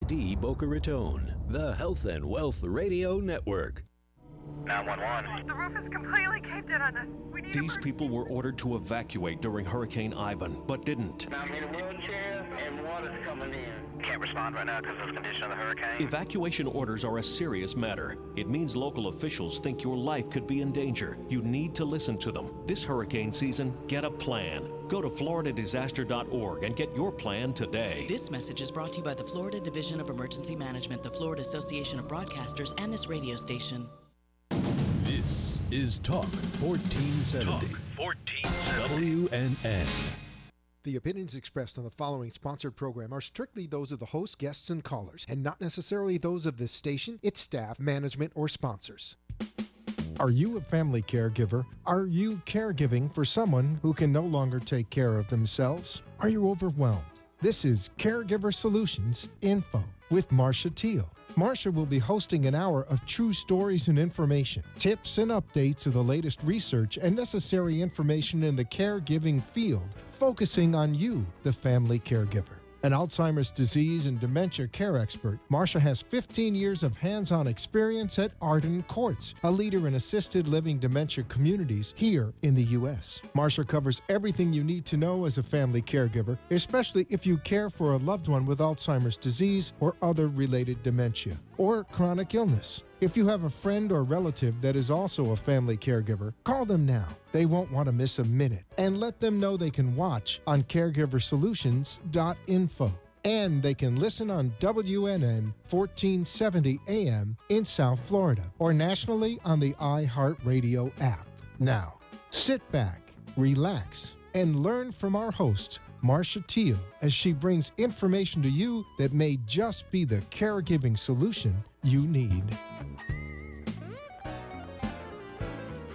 D. Boca Raton, the Health and Wealth Radio Network. 911. The roof is completely caved in on us. We need These people were ordered to evacuate during Hurricane Ivan, but didn't. I'm in a wheelchair and water's coming in. Can't respond right now because of the condition of the hurricane. Evacuation orders are a serious matter. It means local officials think your life could be in danger. You need to listen to them. This hurricane season, get a plan. Go to floridadisaster.org and get your plan today. This message is brought to you by the Florida Division of Emergency Management, the Florida Association of Broadcasters, and this radio station. This is Talk 1470. Talk 1470. WNN. The opinions expressed on the following sponsored program are strictly those of the host, guests, and callers, and not necessarily those of this station, its staff, management, or sponsors. Are you a family caregiver? Are you caregiving for someone who can no longer take care of themselves? Are you overwhelmed? This is Caregiver Solutions Info with Marcia Teal. Marcia will be hosting an hour of true stories and information, tips and updates of the latest research and necessary information in the caregiving field, focusing on you, the family caregiver. An Alzheimer's disease and dementia care expert, Marcia has 15 years of hands-on experience at Arden Courts, a leader in assisted living dementia communities here in the U.S. Marcia covers everything you need to know as a family caregiver, especially if you care for a loved one with Alzheimer's disease or other related dementia or chronic illness. If you have a friend or relative that is also a family caregiver, call them now. They won't want to miss a minute. And let them know they can watch on caregiversolutions.info. And they can listen on WNN 1470 AM in South Florida or nationally on the iHeartRadio app. Now, sit back, relax, and learn from our host, Marcia Teal, as she brings information to you that may just be the caregiving solution you need.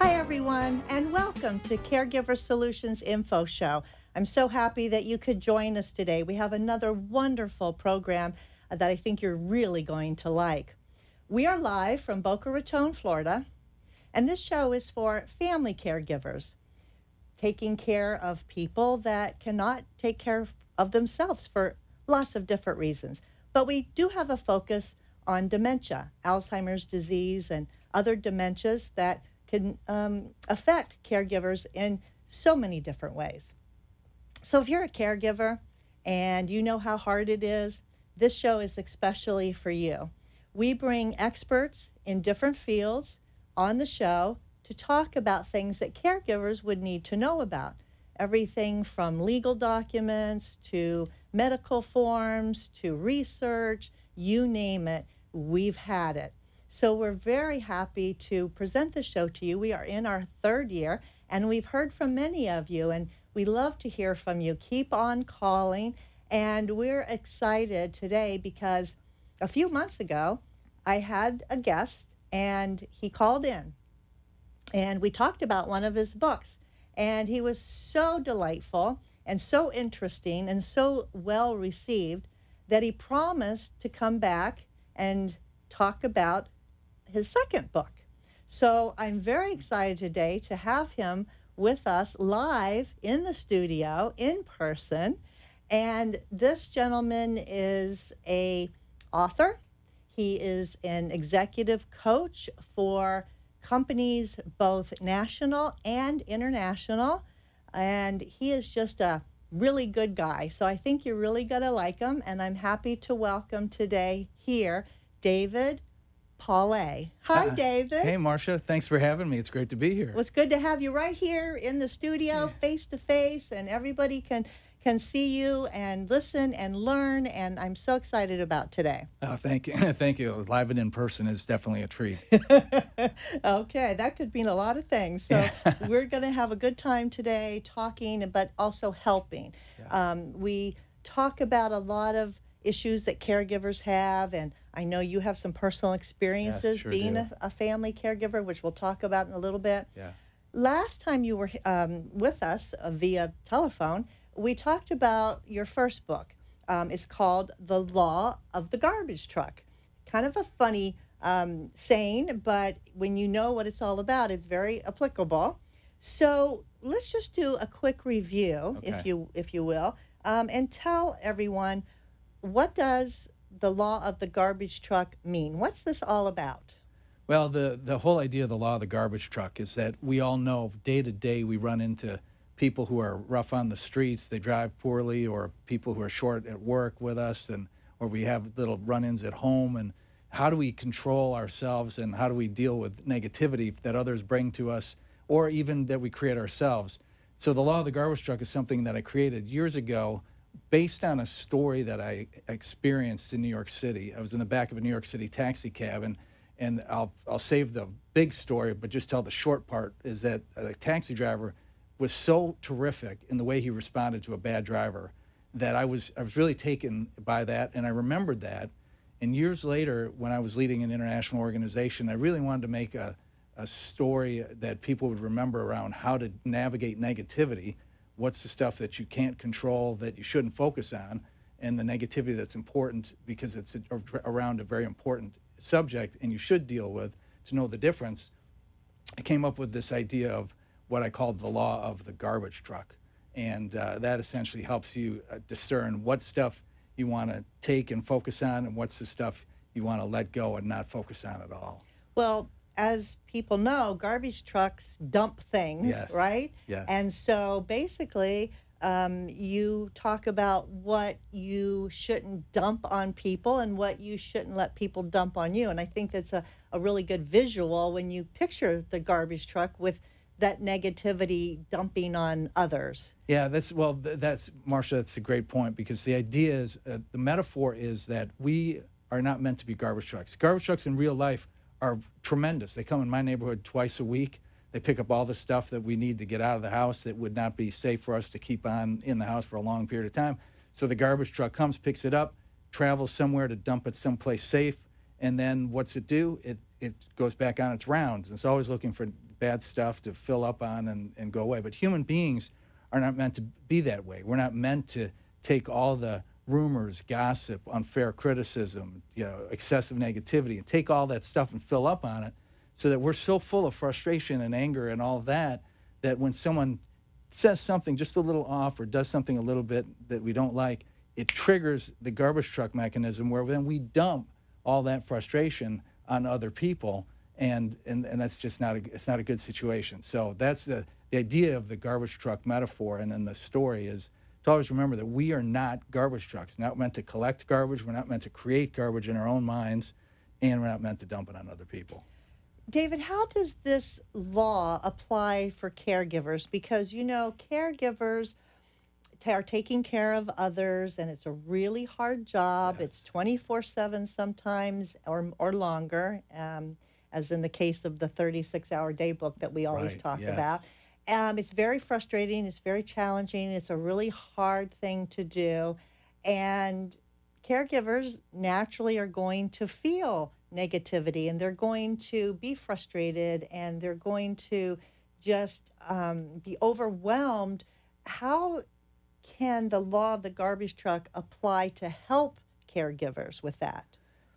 Hi, everyone, and welcome to Caregiver Solutions Info Show. I'm so happy that you could join us today. We have another wonderful program that I think you're really going to like. We are live from Boca Raton, Florida, and this show is for family caregivers, taking care of people that cannot take care of themselves for lots of different reasons. But we do have a focus on dementia, Alzheimer's disease, and other dementias that can affect caregivers in so many different ways. So if you're a caregiver and you know how hard it is, this show is especially for you. We bring experts in different fields on the show to talk about things that caregivers would need to know about. Everything from legal documents to medical forms to research, you name it, we've had it. So we're very happy to present the show to you. We are in our third year, and we've heard from many of you, and we love to hear from you. Keep on calling, and we're excited today because a few months ago, I had a guest, and he called in, and we talked about one of his books, and he was so delightful and so interesting and so well received that he promised to come back and talk about his second book. So I'm very excited today to have him with us live in the studio, in person. And this gentleman is an author. He is an executive coach for companies both national and international. And he is just a really good guy. So I think you're really going to like him. And I'm happy to welcome today here David Paulet. Hi, David. Hey, Marcia. Thanks for having me. It's great to be here. Well, it's good to have you right here in the studio, face to face, and everybody can see you and listen and learn, and I'm so excited about today. Oh, thank you. Thank you. Live and in person is definitely a treat. Okay, that could mean a lot of things. So we're going to have a good time today talking, but also helping. Yeah. We talk about a lot of issues that caregivers have, and I know you have some personal experiences being a family caregiver, which we'll talk about in a little bit. Yeah. Last time you were with us via telephone, we talked about your first book. It's called The Law of the Garbage Truck. Kind of a funny saying, but when you know what it's all about, it's very applicable. So let's just do a quick review, if you will, and tell everyone, what does the law of the garbage truck mean? What's this all about? Well, the whole idea of the law of the garbage truck is that we all know day to day we run into people who are rough on the streets, they drive poorly, or people who are short at work with us, or we have little run-ins at home. And how do we control ourselves, and how do we deal with negativity that others bring to us, or even that we create ourselves? So the law of the garbage truck is something that I created years ago based on a story that I experienced in New York City. I was in the back of a New York City taxi cab, and I'll save the big story, but just tell the short part, is that the taxi driver was so terrific in the way he responded to a bad driver that I was really taken by that, and I remembered that. And years later, when I was leading an international organization, I really wanted to make a story that people would remember around how to navigate negativity. What's the stuff that you can't control, that you shouldn't focus on, and the negativity that's important because it's around a very important subject and you should deal with to know the difference. I came up with this idea of what I called the law of the garbage truck. And that essentially helps you discern what stuff you want to take and focus on, and what's the stuff you want to let go and not focus on at all. Well, as people know, garbage trucks dump things, Yes. right? Yes. And so basically, you talk about what you shouldn't dump on people and what you shouldn't let people dump on you. And I think that's a really good visual when you picture the garbage truck with that negativity dumping on others. Yeah, that's Marcia, that's a great point, because the idea is, the metaphor is that we are not meant to be garbage trucks. Garbage trucks in real life are tremendous. They come in my neighborhood twice a week. They pick up all the stuff that we need to get out of the house that would not be safe for us to keep on in the house for a long period of time. So the garbage truck comes, picks it up, travels somewhere to dump it someplace safe, and then what's it do? It goes back on its rounds. It's always looking for bad stuff to fill up on and go away. But human beings are not meant to be that way. We're not meant to take all the rumors, gossip, unfair criticism, excessive negativity, and take all that stuff and fill up on it, so that we're so full of frustration and anger and all that when someone says something just a little off or does something a little bit that we don't like, it triggers the garbage truck mechanism, where then we dump all that frustration on other people, and that's just not a good situation. So that's the idea of the garbage truck metaphor, and then the story is to always remember that we are not garbage trucks. We're not meant to collect garbage. We're not meant to create garbage in our own minds, and we're not meant to dump it on other people. David, how does this law apply for caregivers? Because, caregivers are taking care of others, and it's a really hard job. Yes. It's 24/7 sometimes or longer, as in the case of the 36-hour day book that we always talk about. It's very frustrating. It's very challenging. It's a really hard thing to do. And caregivers naturally are going to feel negativity, and they're going to be frustrated, and they're going to just be overwhelmed. How can the law of the garbage truck apply to help caregivers with that?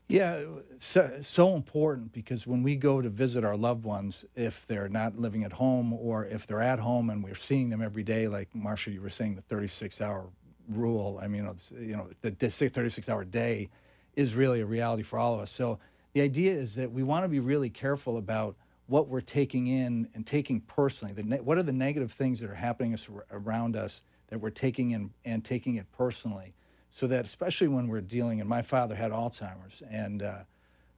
Yeah, so important, because when we go to visit our loved ones, if they're not living at home or if they're at home and we're seeing them every day, like Marcia, you were saying, the 36-hour rule, the 36-hour day is really a reality for all of us. So the idea is that we want to be really careful about what we're taking in and taking personally. What are the negative things that are happening around us that we're taking in and taking it personally? So that, especially when we're dealing, and my father had Alzheimer's, and that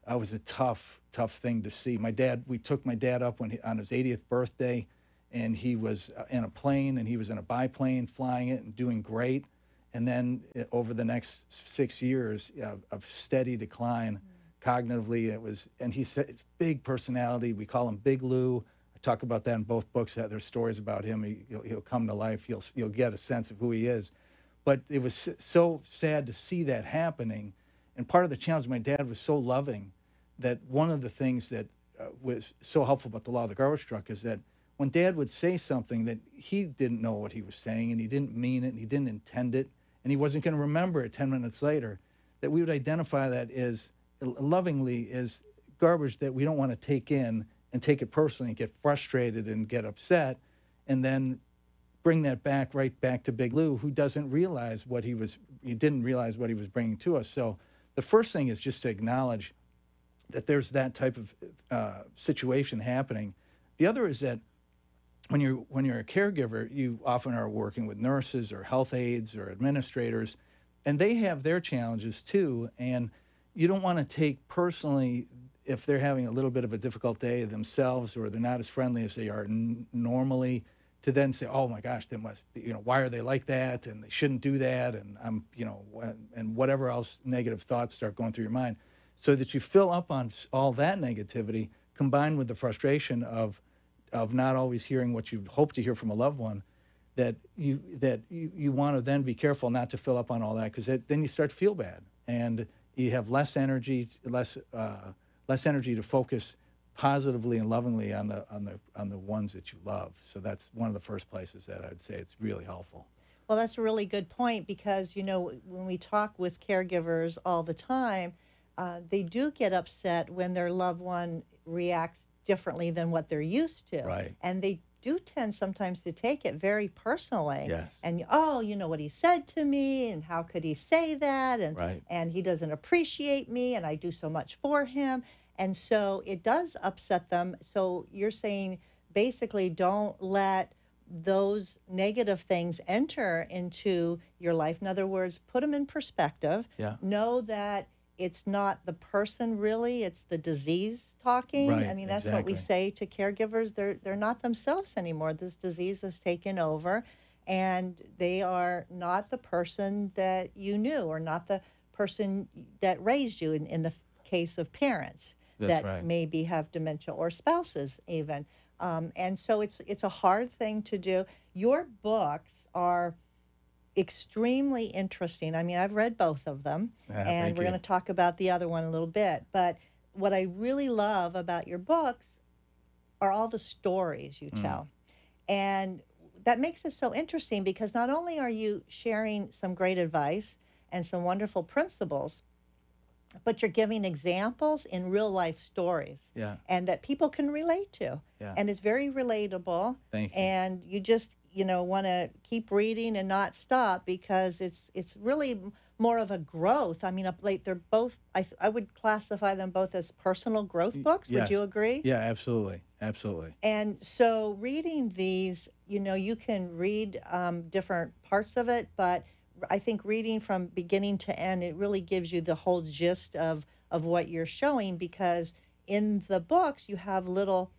was a tough thing to see. We took my dad up on his 80th birthday, and he was in a plane, and he was in a biplane flying it and doing great. And then over the next 6 years of steady decline, cognitively, and he said, it's big personality. We call him Big Lou. I talk about that in both books. There's stories about him. He'll come to life. You'll get a sense of who he is. But it was so sad to see that happening. And part of the challenge, my dad was so loving that one of the things that was so helpful about the law of the garbage truck is that when Dad would say something that he didn't know what he was saying, and he didn't mean it, and he didn't intend it, and he wasn't going to remember it 10 minutes later, that we would identify that as lovingly as garbage that we don't want to take in and take it personally and get frustrated and get upset, and then bring that right back to Big Lou, who didn't realize what he was bringing to us. So the first thing is just to acknowledge that there's that type of situation happening. The other is that when you're a caregiver, you often are working with nurses or health aides or administrators, and they have their challenges too. And you don't want to take personally if they're having a little bit of a difficult day themselves, or they're not as friendly as they are normally, to then say, "Oh my gosh, they must be, why are they like that? And they shouldn't do that." And and whatever else negative thoughts start going through your mind, so that you fill up on all that negativity, combined with the frustration of not always hearing what you hope to hear from a loved one, that you want to then be careful not to fill up on all that, because then you start to feel bad, and you have less energy to focus positively and lovingly on the ones that you love. So that's one of the first places that I'd say it's really helpful. Well, that's a really good point, because when we talk with caregivers all the time, they do get upset when their loved one reacts differently than what they're used to. Right. And they do tend sometimes to take it very personally. Yes. And, what he said to me, and how could he say that? And, right. and he doesn't appreciate me, and I do so much for him. And so it does upset them. So you're saying basically don't let those negative things enter into your life. In other words, put them in perspective. Yeah. Know that it's not the person really, it's the disease talking. Right, I mean, that's exactly. what we say to caregivers. They're not themselves anymore. This disease has taken over, and they are not the person that you knew, or not the person that raised you in the case of parents. That's that right. maybe have dementia, or spouses even. And so it's a hard thing to do. Your books are extremely interesting. I mean, I've read both of them, and we're going to talk about the other one a little bit. But what I really love about your books are all the stories you tell. And that makes it so interesting, because not only are you sharing some great advice and some wonderful principles, but you're giving examples in real life stories, and that people can relate to. And it's very relatable. Thank you. And you just, want to keep reading and not stop, because it's really more of a growth. I mean, they're both, I would classify them both as personal growth books. Yes. Would you agree? Yeah, absolutely. Absolutely. And so reading these, you can read different parts of it, but I think reading from beginning to end, it really gives you the whole gist of what you're showing, because in the books you have little,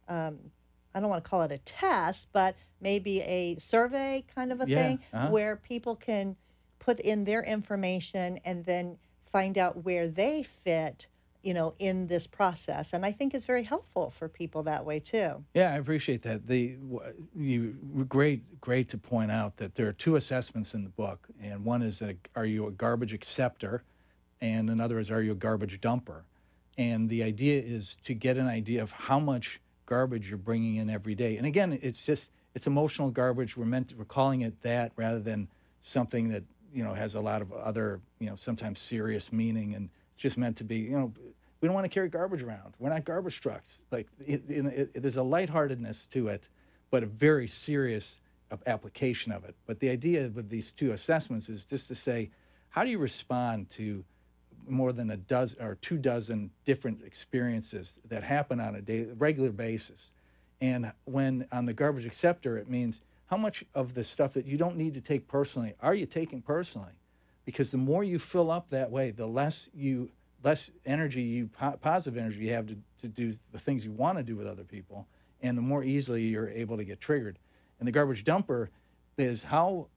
I don't want to call it a test, but maybe a survey kind of a thing, where people can put in their information and then find out where they fit, in this process. And I think it's very helpful for people that way too. Yeah, I appreciate that. Great to point out that there are two assessments in the book, and one is are you a garbage acceptor, and another is are you a garbage dumper. And the idea is to get an idea of how much garbage you're bringing in every day. And again, it's emotional garbage. We're calling it that, rather than something that has a lot of other sometimes serious meaning, and it's just meant to be we don't want to carry garbage around. We're not garbage trucks. Like there's a lightheartedness to it, but a very serious application of it. But the idea with these two assessments is just to say, how do you respond to more than a dozen or 24 different experiences that happen on a regular basis? And when on the garbage acceptor, it means how much of the stuff that you don't need to take personally are you taking personally? Because the more you fill up that way, the less energy, positive energy you have to do the things you want to do with other people, and the more easily you're able to get triggered. And the garbage dumper is how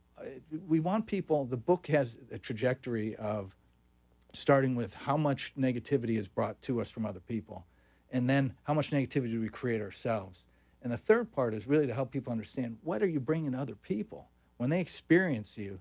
we want people. The book has a trajectory of starting with how much negativity is brought to us from other people, and then how much negativity do we create ourselves. And the third part is really to help people understand, what are you bringing to other people? When they experience you,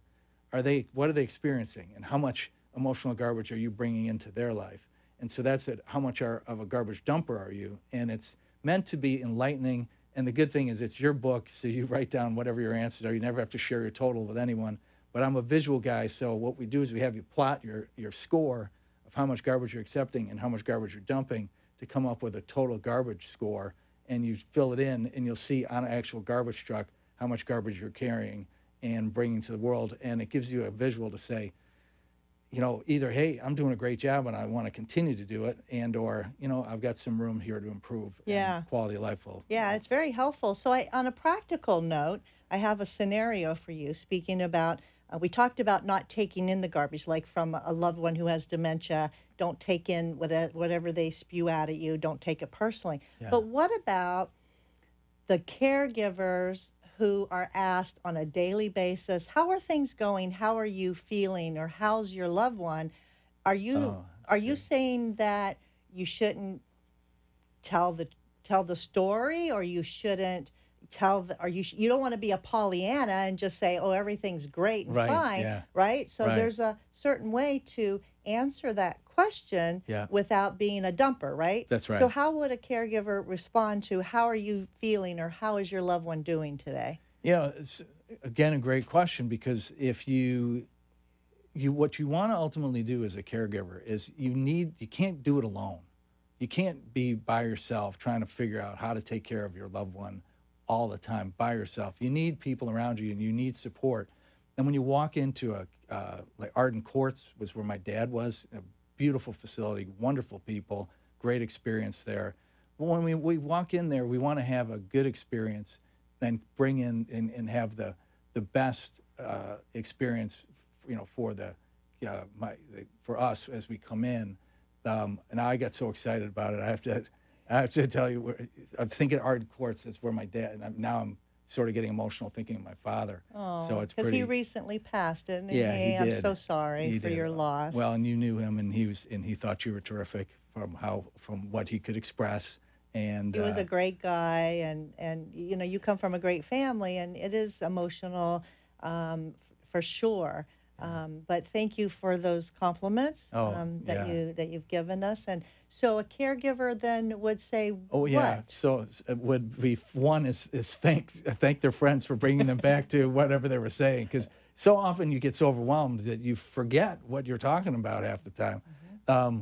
what are they experiencing, and how much emotional garbage are you bringing into their life? And so that's it. How much of a garbage dumper are you? And it's meant to be enlightening. And the good thing is it's your book, so you write down whatever your answers are. You never have to share your total with anyone. But I'm a visual guy, so what we do is we have you plot your score of how much garbage you're accepting and how much garbage you're dumping to come up with a total garbage score. And you fill it in, and you'll see on an actual garbage truck how much garbage you're carrying and bringing to the world. And it gives you a visual to say, either, hey, I'm doing a great job and I want to continue to do it, and or, I've got some room here to improve. Yeah. And quality of life will. Yeah, it's very helpful. So on a practical note, I have a scenario for you. Speaking about, we talked about not taking in the garbage, like from a loved one who has dementia. Don't take in whatever they spew out at you. Don't take it personally. Yeah. But what about the caregivers who are asked on a daily basis, how are things going? How are you feeling? Or how's your loved one? Are you saying that you shouldn't tell the story, or you shouldn't you don't want to be a Pollyanna and just say, oh, everything's great and fine, right? So there's a certain way to answer that question without being a dumper, right? That's right. So how would a caregiver respond to, how are you feeling, or how is your loved one doing today? It's, again, a great question, because if what you want to ultimately do as a caregiver is you can't do it alone. You can't be by yourself trying to figure out how to take care of your loved one all the time by yourself. You need people around you, and you need support. And when you walk into like Arden Courts was where my dad was, a beautiful facility, wonderful people, great experience there. But when we walk in there, we want to have a good experience and bring in and have the best experience, for us as we come in. And I got so excited about it. I have to tell you, I'm thinking Arden Courts is where my dad, and now I'm sort of getting emotional thinking of my father. Oh, so it's because pretty. he recently passed, didn't he? Yeah, he did. I'm so sorry He for did. your loss. Well, and you knew him, and he thought you were terrific from what he could express. And he was a great guy, and you come from a great family, and it is emotional, for sure. But thank you for those compliments that you've given us. And so a caregiver then would say, oh yeah, what? So it would be, one is thank their friends for bringing them back to whatever they were saying, because so often you get so overwhelmed that you forget what you're talking about half the time. Mm-hmm.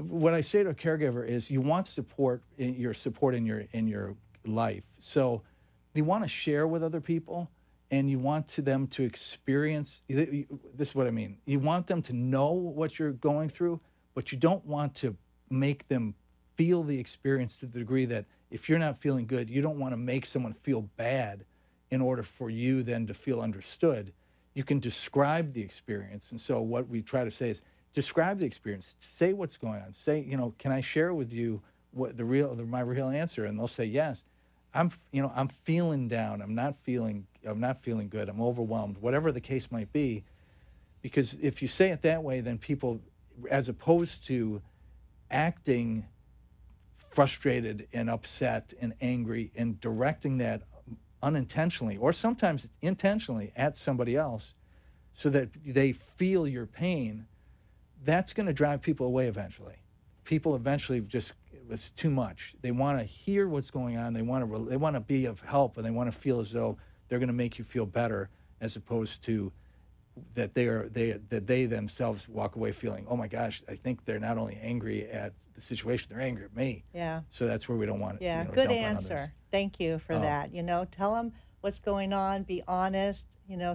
What I say to a caregiver is, you want support in your life. So you want to share with other people, and you want them to experience. This is what I mean. You want them to know what you're going through, but you don't want to make them feel the experience to the degree that if you're not feeling good, you don't want to make someone feel bad in order for you then to feel understood. You can describe the experience. And so what we try to say is, describe the experience. Say what's going on. Say, can I share with you what my real answer? And they'll say, yes. I'm feeling down. I'm not feeling good. I'm overwhelmed. Whatever the case might be, because if you say it that way, then people, as opposed to acting frustrated and upset and angry and directing that unintentionally or sometimes intentionally at somebody else, so that they feel your pain, that's going to drive people away eventually. People eventually just, it's too much. They want to hear what's going on. They want to be of help, and they want to feel as though they're going to make you feel better, as opposed to that they themselves walk away feeling, oh my gosh, I think they're not only angry at the situation, they're angry at me. Yeah. So that's where we don't want it. Yeah, good answer. Thank you for that. Tell them what's going on. Be honest.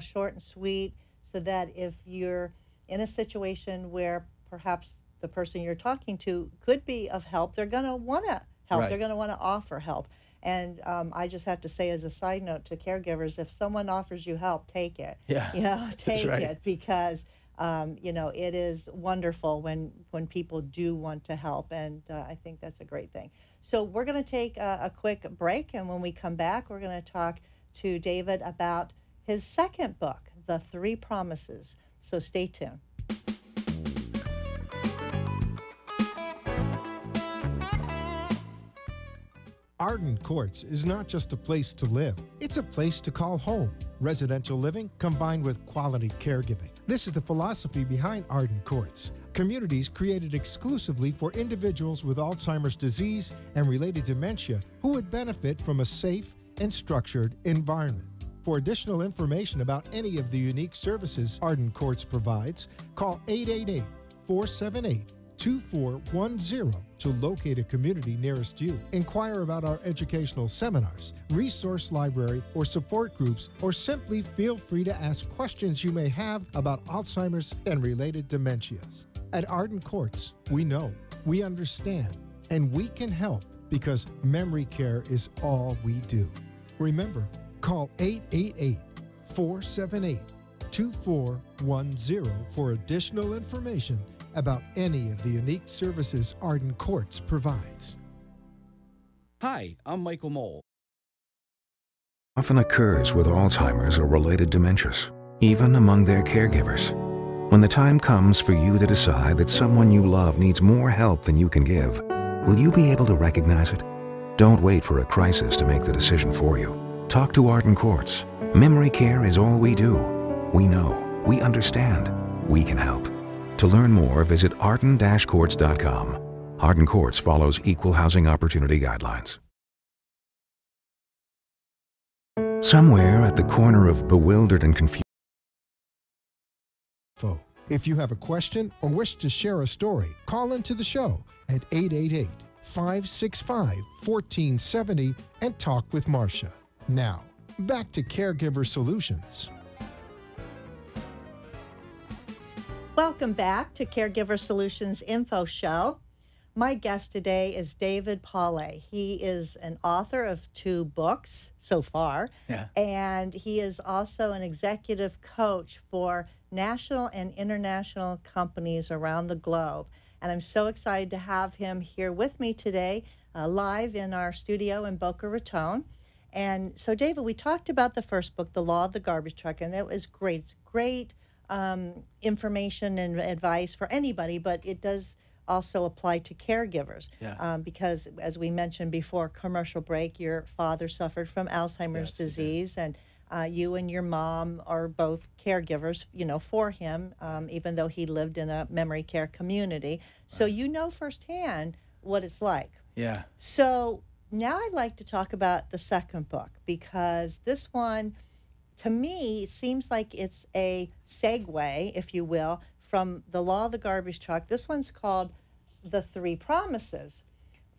Short and sweet, so that if you're in a situation where perhaps the person you're talking to could be of help, they're going to want to help. Right. They're going to want to offer help. And I just have to say, as a side note to caregivers, if someone offers you help, take it. Yeah. Take it, because it is wonderful when people do want to help, and I think that's a great thing. So we're going to take a quick break, and when we come back, we're going to talk to David about his second book, The 3 Promises. So stay tuned. Arden Courts is not just a place to live. It's a place to call home. Residential living combined with quality caregiving. This is the philosophy behind Arden Courts. Communities created exclusively for individuals with Alzheimer's disease and related dementia who would benefit from a safe and structured environment. For additional information about any of the unique services Arden Courts provides, call 888-478-8255 2410 to locate a community nearest you. Inquire about our educational seminars, resource library, or support groups, or simply feel free to ask questions you may have about Alzheimer's and related dementias. At Arden Courts, we know, we understand, and we can help because memory care is all we do. Remember, call 888-478-2410 for additional information about any of the unique services Arden Courts provides. Hi, I'm Michael Mole. Often occurs with Alzheimer's or related dementias, even among their caregivers. When the time comes for you to decide that someone you love needs more help than you can give, will you be able to recognize it? Don't wait for a crisis to make the decision for you. Talk to Arden Courts. Memory care is all we do. We know, we understand, we can help. To learn more, visit arden-courts.com. Arden Courts follows equal housing opportunity guidelines. Somewhere at the corner of bewildered and confused. If you have a question or wish to share a story, call into the show at 888-565-1470 and talk with Marcia. Now, back to Caregiver Solutions. Welcome back to Caregiver Solutions Info Show. My guest today is David Paulet. He is an author of 2 books so far, and he is also an executive coach for national and international companies around the globe. And I'm so excited to have him here with me today, live in our studio in Boca Raton. And so, David, we talked about the first book, The Law of the Garbage Truck, and that was great. It's great information and advice for anybody, but it does also apply to caregivers because, as we mentioned before commercial break, your father suffered from Alzheimer's disease, and you and your mom are both caregivers, for him, even though he lived in a memory care community. So you know firsthand what it's like. Yeah. So now I'd like to talk about the second book, because this one, to me, seems like it's a segue, if you will, from The Law of the Garbage Truck. This one's called The 3 Promises.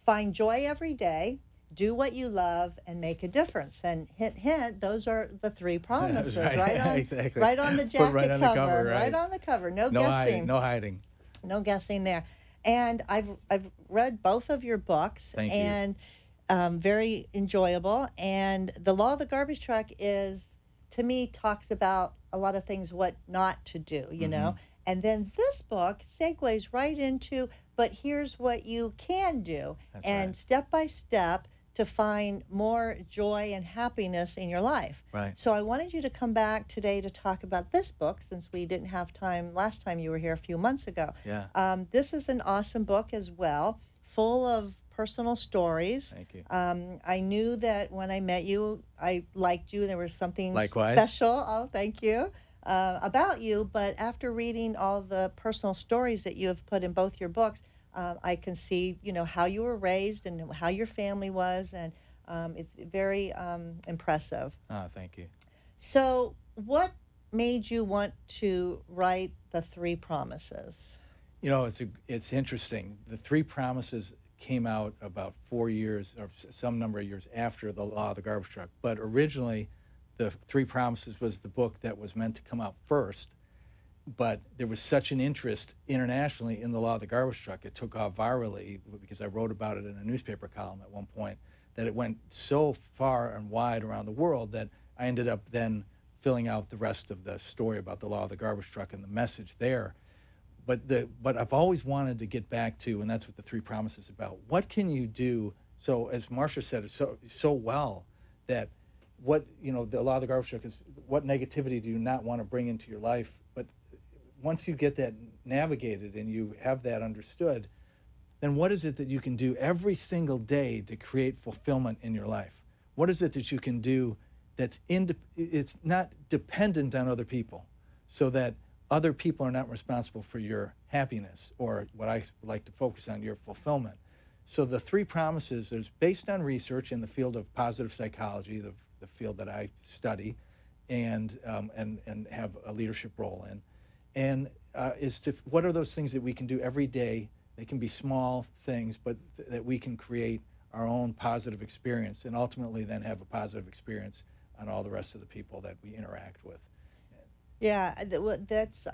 Find joy every day, do what you love, and make a difference. And hint, hint, those are the 3 promises, right on, exactly. Right on the jacket right on cover, the cover, right on the cover. No guessing. No hiding. No guessing there. And I've read both of your books. Thank you. And very enjoyable. And The Law of the Garbage Truck is, to me, talks about a lot of things, what not to do, you know. And then this book segues right into, but here's what you can do. And step by step to find more joy and happiness in your life. Right. So I wanted you to come back today to talk about this book, since we didn't have time last time you were here a few months ago. Yeah. This is an awesome book as well, full of personal stories. Thank you. I knew that when I met you, I liked you. There was something Likewise. special. Oh, thank you. About you. But after reading all the personal stories that you have put in both your books, I can see, how you were raised and how your family was, and it's very impressive. Oh, thank you. So what made you want to write the 3 promises? It's interesting. The 3 promises came out about 4 years or some number of years after The Law of the Garbage Truck. But originally, the 3 promises was the book that was meant to come out first. But there was such an interest internationally in The Law of the Garbage Truck. It took off virally because I wrote about it in a newspaper column at one point, that it went so far and wide around the world that I ended up then filling out the rest of the story about The Law of the Garbage Truck and the message there. But I've always wanted to get back to, and that's what the 3 promises is about. What can you do? So as Marcia said it so well, that the Law of the Garbage Truck is, what negativity do you not want to bring into your life? But once you get that navigated and you have that understood, then what is it that you can do every single day to create fulfillment in your life? What is it that you can do that's it's not dependent on other people, so that other people are not responsible for your happiness, or what I like to focus on, your fulfillment. So the 3 promises is based on research in the field of positive psychology, the field that I study and have a leadership role in. And is to, what are those things that we can do every day They can be small things, but that we can create our own positive experience and ultimately then have a positive experience on all the rest of the people that we interact with. Yeah, that's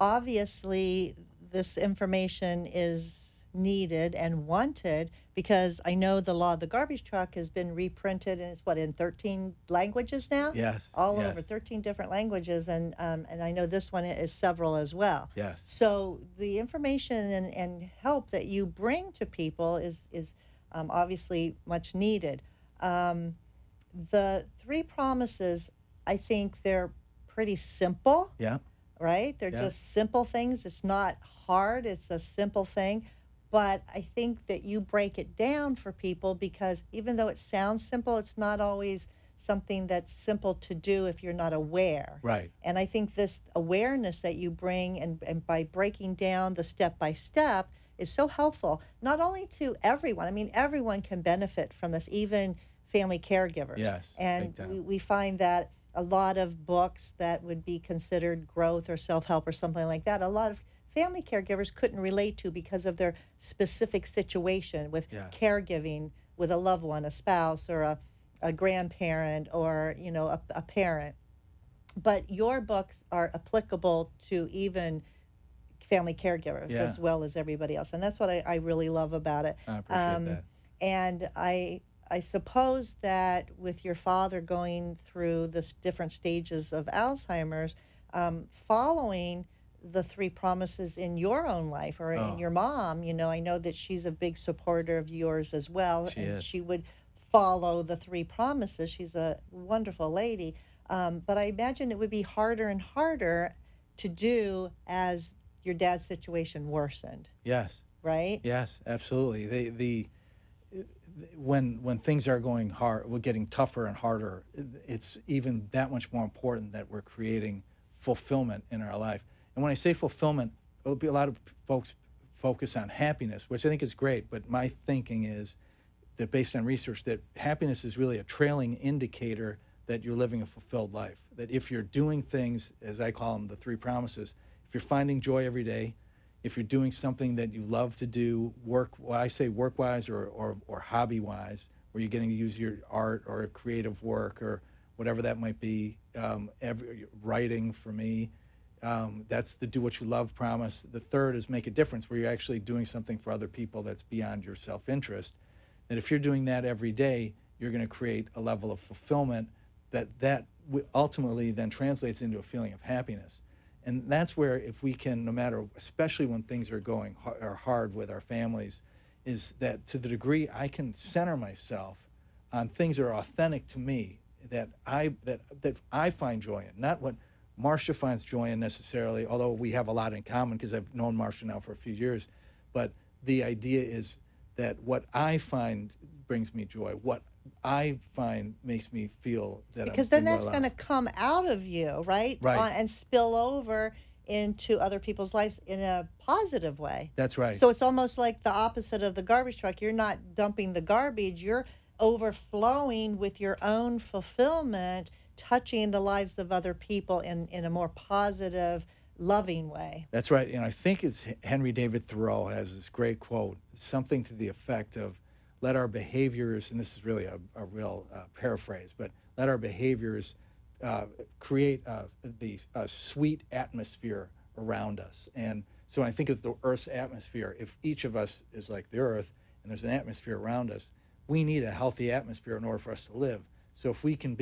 obviously this information is needed and wanted, because I know the Law of the Garbage Truck has been reprinted, and it's in 13 languages now? Yes. All over 13 different languages, and I know this one is several as well. Yes. So the information and help that you bring to people is obviously much needed. The 3 promises, I think they're pretty simple. Yeah. Right? They're just simple things. It's not hard. It's a simple thing. But I think that you break it down for people, because even though it sounds simple, it's not always something that's simple to do if you're not aware. Right. And I think this awareness that you bring, and by breaking down the step-by-step, is so helpful, not only to everyone. I mean, everyone can benefit from this, even family caregivers. Yes. And we find that a lot of books that would be considered growth or self-help or something like that, a lot of family caregivers couldn't relate to because of their specific situation with caregiving with a loved one, a spouse or a grandparent, or a parent. But your books are applicable to even family caregivers as well as everybody else, and that's what I really love about it. I appreciate that. And I suppose that with your father going through the different stages of Alzheimer's, following the 3 promises in your own life, or in your mom, I know that she's a big supporter of yours as well. She would follow the 3 promises. She's a wonderful lady. But I imagine it would be harder and harder to do as your dad's situation worsened. Yes. Right? Yes, absolutely. When things are going hard, we're getting tougher and harder, it's even that much more important that we're creating fulfillment in our life. And when I say fulfillment, a lot of folks focus on happiness, which I think is great, but my thinking is that, based on research, that happiness is really a trailing indicator that you're living a fulfilled life. That if you're doing things, as I call them, the 3 promises, if you're finding joy every day, if you're doing something that you love to do, work-wise or hobby-wise, where you're getting to use your art or creative work or whatever that might be, writing for me, that's the do what you love promise. The 3rd is make a difference, where you're actually doing something for other people that's beyond your self-interest. That if you're doing that every day, you're going to create a level of fulfillment that ultimately then translates into a feeling of happiness. And that's where, if we can, no matter, especially when things are going hard with our families, is that to the degree I can center myself on things that are authentic to me, that I find joy in, not what Marcia finds joy in necessarily, although we have a lot in common because I've known Marcia now for a few years. But the idea is that what I find brings me joy, what I find makes me feel that because then that's going to come out of you, right? And spill over into other people's lives in a positive way. That's right. So it's almost like the opposite of the garbage truck. You're not dumping the garbage. You're overflowing with your own fulfillment, touching the lives of other people in a more positive, loving way. That's right. And I think it's Henry David Thoreau has this great quote, something to the effect of, let our behaviors, and this is really a real paraphrase, but let our behaviors create the sweet atmosphere around us. And so when I think of the Earth's atmosphere, if each of us is like the Earth and there's an atmosphere around us, we need a healthy atmosphere in order for us to live. So if we can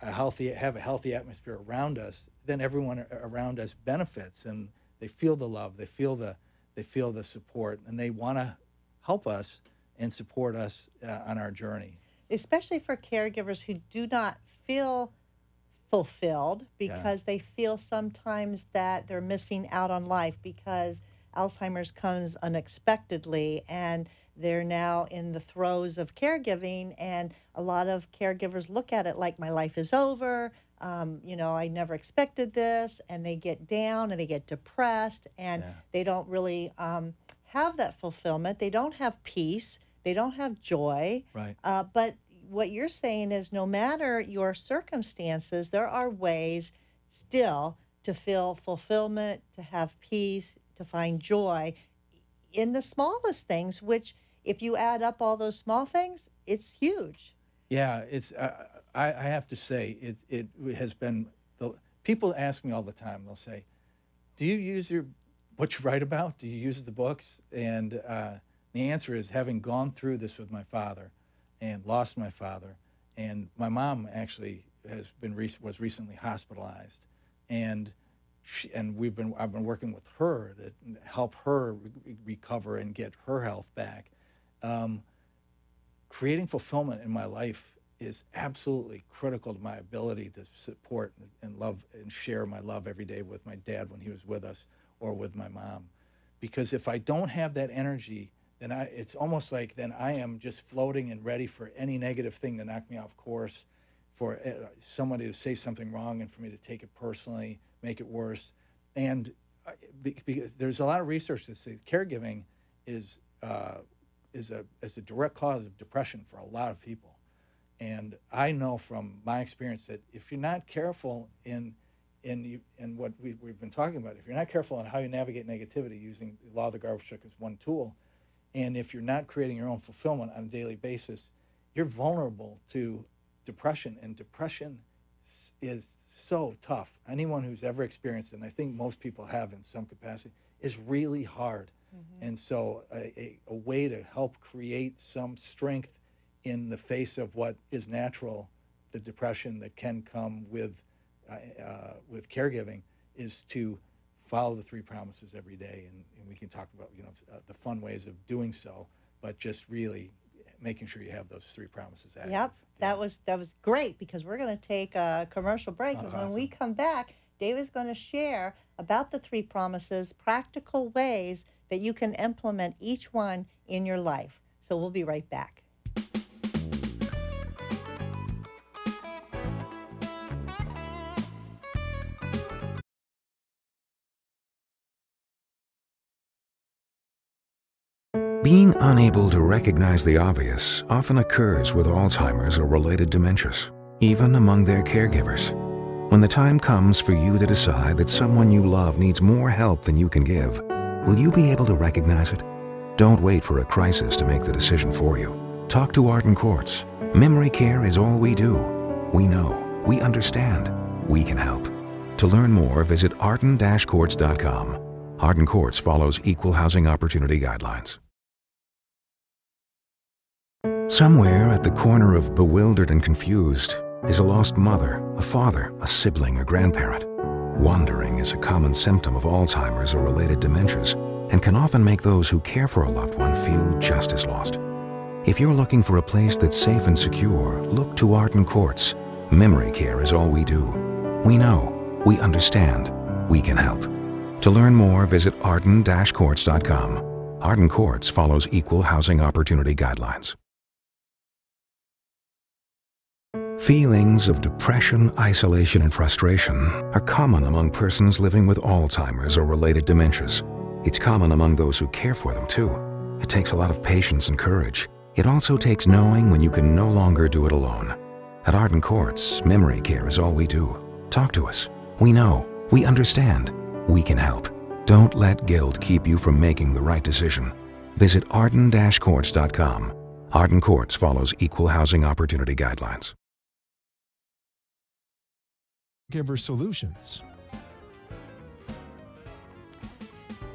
have a healthy atmosphere around us, then everyone around us benefits, and they feel the love, they feel the support, and they want to help us and support us on our journey. Especially for caregivers who do not feel fulfilled, because they feel sometimes that they're missing out on life because Alzheimer's comes unexpectedly, and they're now in the throes of caregiving, and a lot of caregivers look at it like, my life is over, I never expected this, and they get down and they get depressed, and they don't really have that fulfillment. They don't have peace. They don't have joy. Right. But what you're saying is, no matter your circumstances, there are ways still to feel fulfillment, to have peace, to find joy, in the smallest things, which if you add up all those small things, it's huge. Yeah, it's. I have to say, it has been. People ask me all the time. They'll say, "Do you use what you write about? Do you use the books?" And the answer is, having gone through this with my father, and lost my father, and my mom actually was recently hospitalized, and I've been working with her to help her recover and get her health back. Creating fulfillment in my life is absolutely critical to my ability to support and love and share my love every day with my dad when he was with us, or with my mom. Because if I don't have that energy, then it's almost like then I am just floating and ready for any negative thing to knock me off course, for somebody to say something wrong and for me to take it personally, make it worse. And there's a lot of research that says caregiving is a direct cause of depression for a lot of people. And I know from my experience that if you're not careful in what we've been talking about, if you're not careful on how you navigate negativity using the law of the garbage truck as one tool, and if you're not creating your own fulfillment on a daily basis, you're vulnerable to depression. And depression is so tough. Anyone who's ever experienced it, and I think most people have in some capacity, is really hard. And so a way to help create some strength in the face of what is natural, the depression that can come with caregiving, is to follow the 3 promises every day. And we can talk about the fun ways of doing so, but just really making sure you have those 3 promises active. Yep, that was great, because we're going to take a commercial break. And when we come back, Dave is going to share about the 3 promises, practical ways that you can implement each one in your life. So we'll be right back. Being unable to recognize the obvious often occurs with Alzheimer's or related dementias, even among their caregivers. When the time comes for you to decide that someone you love needs more help than you can give, will you be able to recognize it? Don't wait for a crisis to make the decision for you. Talk to Arden Courts. Memory care is all we do. We know, we understand, we can help. To learn more, visit arden-courts.com. Arden Courts follows equal housing opportunity guidelines. Somewhere at the corner of bewildered and confused is a lost mother, a father, a sibling, a grandparent. Wandering is a common symptom of Alzheimer's or related dementias and can often make those who care for a loved one feel just as lost. If you're looking for a place that's safe and secure, look to Arden Courts. Memory care is all we do. We know, we understand, we can help. To learn more, visit arden-courts.com. Arden Courts follows equal housing opportunity guidelines. Feelings of depression, isolation, and frustration are common among persons living with Alzheimer's or related dementias. It's common among those who care for them, too. It takes a lot of patience and courage. It also takes knowing when you can no longer do it alone. At Arden Courts, memory care is all we do. Talk to us. We know, we understand, we can help. Don't let guilt keep you from making the right decision. Visit arden-courts.com. Arden Courts follows equal housing opportunity guidelines. Giver Solutions.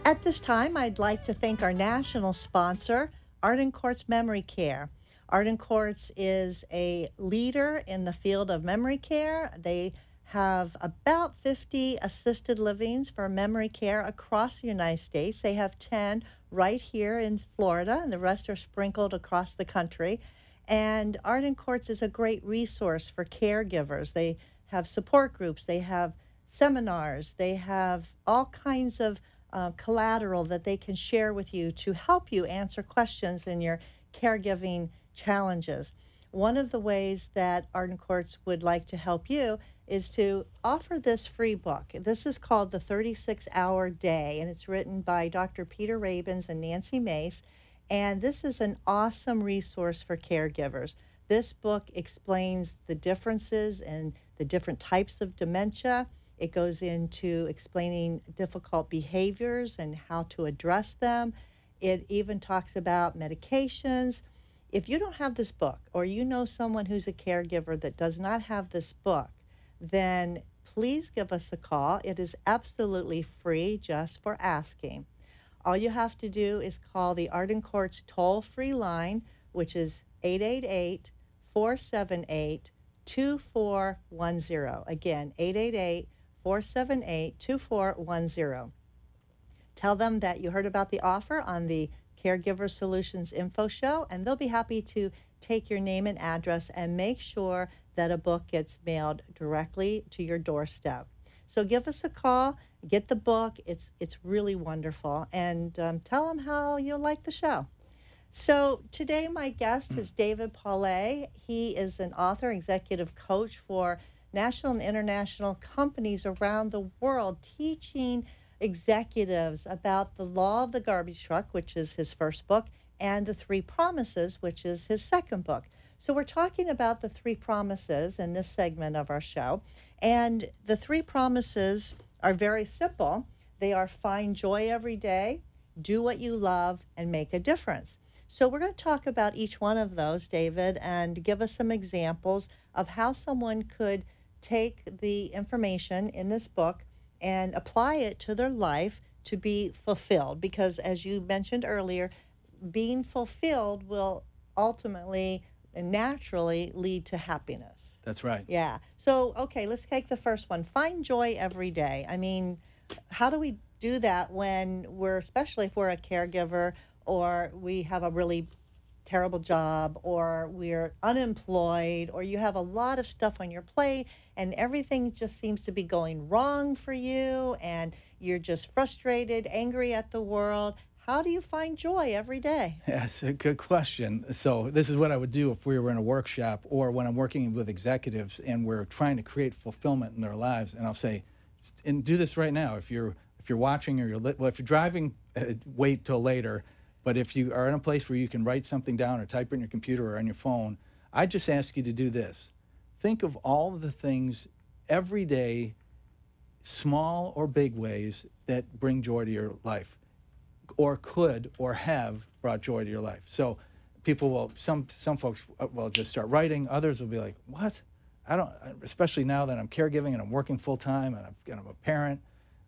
At this time, I'd like to thank our national sponsor, Arden Courts Memory Care. Arden Courts is a leader in the field of memory care. They have about 50 assisted livings for memory care across the United States. They have 10 right here in Florida, and the rest are sprinkled across the country. And Arden Courts is a great resource for caregivers. They have support groups, they have seminars, they have all kinds of collateral that they can share with you to help you answer questions in your caregiving challenges. One of the ways that Arden Courts would like to help you is to offer this free book. This is called The 36-Hour Day, and it's written by Dr. Peter Rabins and Nancy Mace, and this is an awesome resource for caregivers. This book explains the differences and the different types of dementia. It goes into explaining difficult behaviors and how to address them. It even talks about medications. If you don't have this book, or you know someone who's a caregiver that does not have this book, then please give us a call. It is absolutely free just for asking. All you have to do is call the Arden Courts toll-free line, which is 888-478-2410. Again, 888-478-2410. Tell them that you heard about the offer on the Caregiver Solutions Info Show, and they'll be happy to take your name and address and make sure that a book gets mailed directly to your doorstep. So give us a call, get the book. It's really wonderful, and tell them how you like the show. So today my guest is David Paulet. He is an author, executive coach for national and international companies around the world, teaching executives about the law of the garbage truck, which is his first book, and the 3 promises, which is his second book. So we're talking about the 3 promises in this segment of our show. And the 3 promises are very simple. They are find joy every day, do what you love, and make a difference. So we're going to talk about each one of those, David, and give us some examples of how someone could take the information in this book and apply it to their life to be fulfilled. Because as you mentioned earlier, being fulfilled will ultimately and naturally lead to happiness. That's right. Yeah. So, okay, let's take the first one. Find joy every day. I mean, how do we do that when especially if we're a caregiver, or we have a really terrible job, or we're unemployed, or you have a lot of stuff on your plate and everything just seems to be going wrong for you and you're just frustrated, angry at the world? How do you find joy every day? Yes, a good question. So this is what I would do if we were in a workshop, or when I'm working with executives and we're trying to create fulfillment in their lives. And I'll say, and do this right now. If you're watching, or if you're driving, wait till later. But if you are in a place where you can write something down or type it in your computer or on your phone, I just ask you to do this. Think of all of the things every day, small or big ways, that bring joy to your life, or could or have brought joy to your life. So people will, some folks will just start writing. Others will be like, what? I don't, especially now that I'm caregiving and I'm working full time and I'm a parent,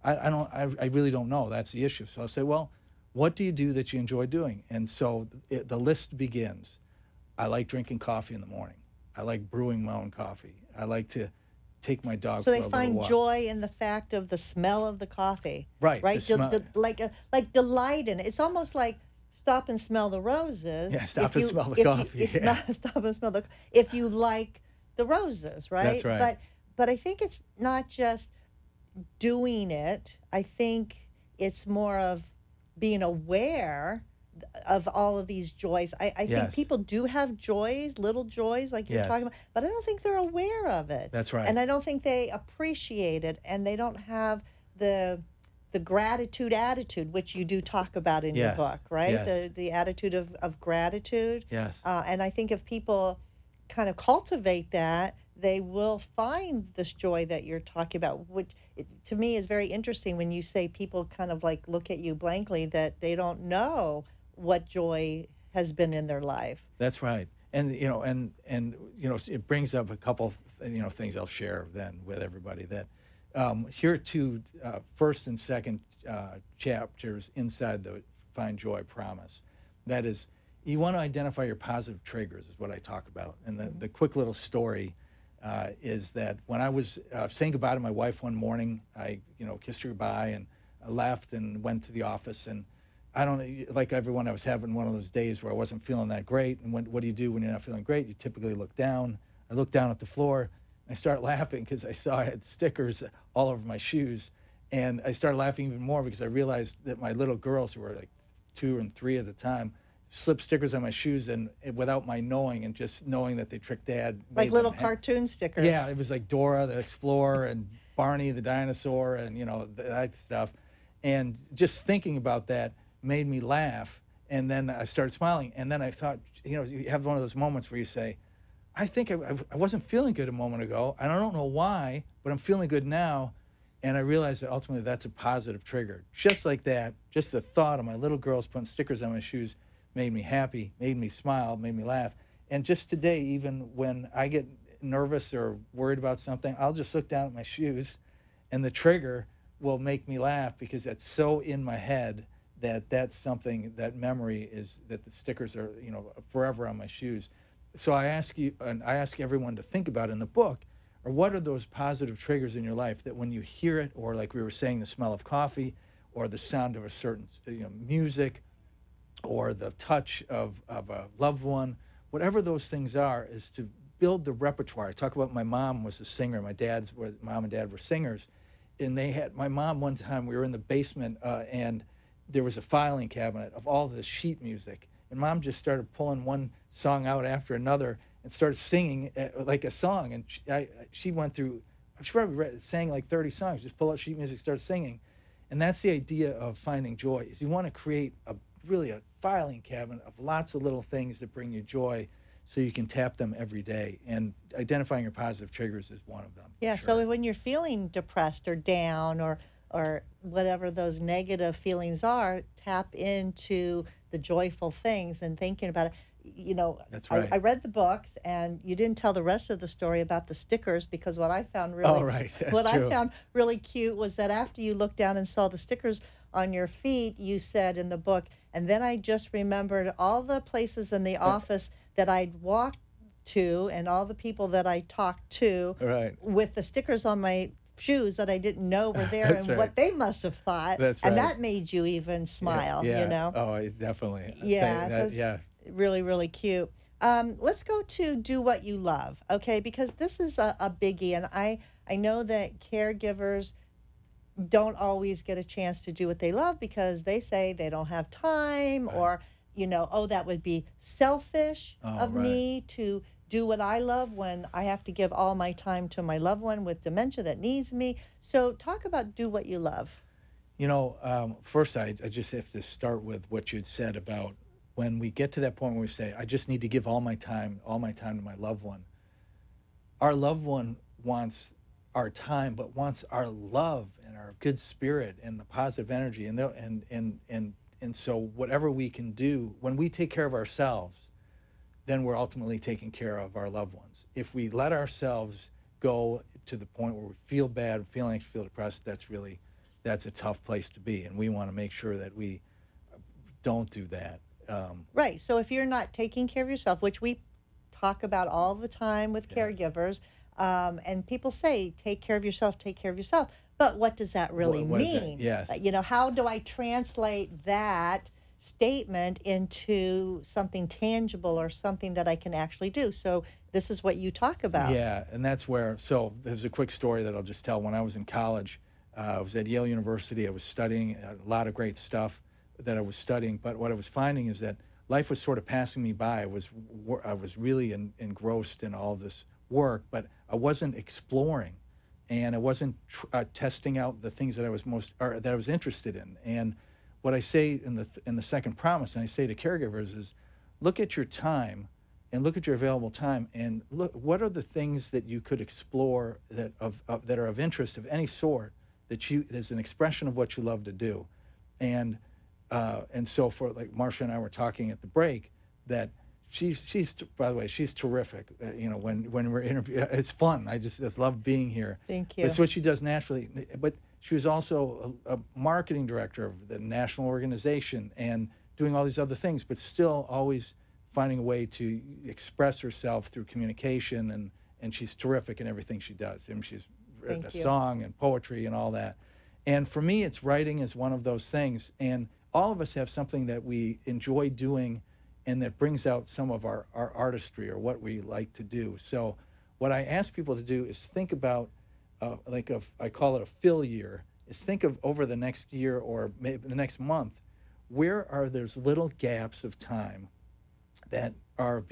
I really don't know. That's the issue. So I'll say, well, what do you do that you enjoy doing? And so the list begins. I like drinking coffee in the morning. I like brewing my own coffee. I like to take my dog for a little walk. So they find joy in the fact of the smell of the coffee. Right. Right? Like delight in it. It's almost like stop and smell the roses. Yeah, stop and smell the coffee. Stop and smell the if you like the roses, right? That's right. But I think it's not just doing it. I think it's more of being aware of all of these joys. I think people do have joys, little joys like you're talking about, but I don't think they're aware of it. That's right. And I don't think they appreciate it, and they don't have the gratitude attitude, which you do talk about in your book, right? Yes. The attitude of gratitude. Yes. And I think if people kind of cultivate that, they will find this joy that you're talking about, which to me is very interesting when you say people kind of like look at you blankly, that they don't know what joy has been in their life. That's right. And it brings up a couple things I'll share then with everybody, that here are 2 first and second chapters inside the Find Joy Promise. That is, you want to identify your positive triggers, is what I talk about. And the quick little story is that when I was saying goodbye to my wife one morning, I kissed her goodbye and I left and went to the office, and I don't, like everyone, I was having one of those days where I wasn't feeling that great. And what do you do when you're not feeling great? You typically look down. I looked down at the floor and I start laughing because I saw I had stickers all over my shoes. And I started laughing even more because I realized that my little girls, who were like 2 and 3 at the time, slipped stickers on my shoes, and without my knowing, and just knowing that they tricked Dad. Like little cartoon stickers. Yeah, it was like Dora the Explorer and Barney the dinosaur and, that stuff. And just thinking about that made me laugh. And then I started smiling. And then I thought, you have one of those moments where you say, I think I wasn't feeling good a moment ago, and I don't know why, but I'm feeling good now. And I realized that ultimately that's a positive trigger. Just like that, just the thought of my little girls putting stickers on my shoes made me happy, made me smile, made me laugh. And just today, even when I get nervous or worried about something, I'll just look down at my shoes, and the trigger will make me laugh because that's so in my head that that's something, that memory is that the stickers are, you know, forever on my shoes. So I ask you, and I ask everyone to think about in the book, or what are those positive triggers in your life that when you hear it, or like we were saying, the smell of coffee, or the sound of a certain music, or the touch of a loved one, whatever those things are, is to build the repertoire. I talk about my mom was a singer. My mom and dad were singers. And they had, my mom one time, we were in the basement and there was a filing cabinet of all this sheet music. And Mom just started pulling one song out after another and started singing like a song. And she went through, she probably sang like 30 songs, just pull out sheet music, start singing. And that's the idea of finding joy, is you want to create really a filing cabinet of lots of little things that bring you joy so you can tap them every day. And identifying your positive triggers is one of them. Yeah, sure. so when you're feeling depressed or down or whatever those negative feelings are, tap into the joyful things and thinking about it. You know, That's right. I read the books, and you didn't tell the rest of the story about the stickers, because what I found really I found really cute was that after you looked down and saw the stickers on your feet, you said in the book, and then I just remembered all the places in the office that I'd walked to and all the people that I talked to with the stickers on my shoes that I didn't know were there and what they must have thought. And that made you even smile, you know? Oh, definitely. Yeah. Really, really cute. Let's go to do what you love, okay? Because this is a biggie, and I know that caregivers don't always get a chance to do what they love because they say they don't have time or, you know, oh, that would be selfish of me to do what I love when I have to give all my time to my loved one with dementia that needs me. So talk about do what you love. You know, first I just have to start with what you'd said about when we get to that point where we say, I just need to give all my time to my loved one. Our loved one wants our time, but wants our love and our good spirit and the positive energy. And so whatever we can do, when we take care of ourselves, then we're ultimately taking care of our loved ones. If we let ourselves go to the point where we feel bad, feel depressed, that's a tough place to be. And we want to make sure that we don't do that. Right. So if you're not taking care of yourself, which we talk about all the time with caregivers, and people say, take care of yourself, take care of yourself. But what does that really mean? Yes. You know, how do I translate that statement into something tangible or something that I can actually do? So this is what you talk about. Yeah, and that's where, so there's a quick story that I'll just tell. When I was in college, I was at Yale University. I was studying a lot of great stuff that I was studying, but what I was finding is that life was sort of passing me by. I was really engrossed in all this work, but I wasn't exploring, and I wasn't testing out the things that I was interested in. And what I say in the second promise, and I say to caregivers, is look at your time and look at your available time and look what are the things that you could explore that are of interest of any sort that there's an expression of what you love to do. And so for, like, Marcia and I were talking at the break, that she's by the way, she's terrific. You know, when we're interviewing, it's fun. I just love being here. Thank you. It's what she does naturally. But she was also a marketing director of the national organization and doing all these other things, but still always finding a way to express herself through communication. And she's terrific in everything she does. I mean, she's written a song and poetry and all that. And for me, writing is one of those things. And all of us have something that we enjoy doing and that brings out some of our artistry or what we like to do. So what I ask people to do is think about, I call it a fill year, is think of over the next year or maybe the next month, where are those little gaps of time that are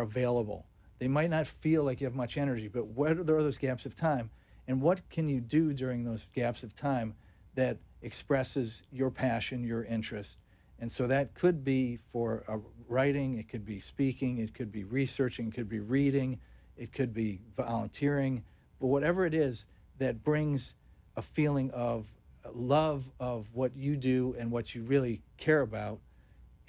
available. They might not feel like you have much energy, but what are those gaps of time? And what can you do during those gaps of time that expresses your passion, your interest? And so that could be for writing, it could be speaking, it could be researching, it could be reading, it could be volunteering, but whatever it is that brings a feeling of love of what you do and what you really care about.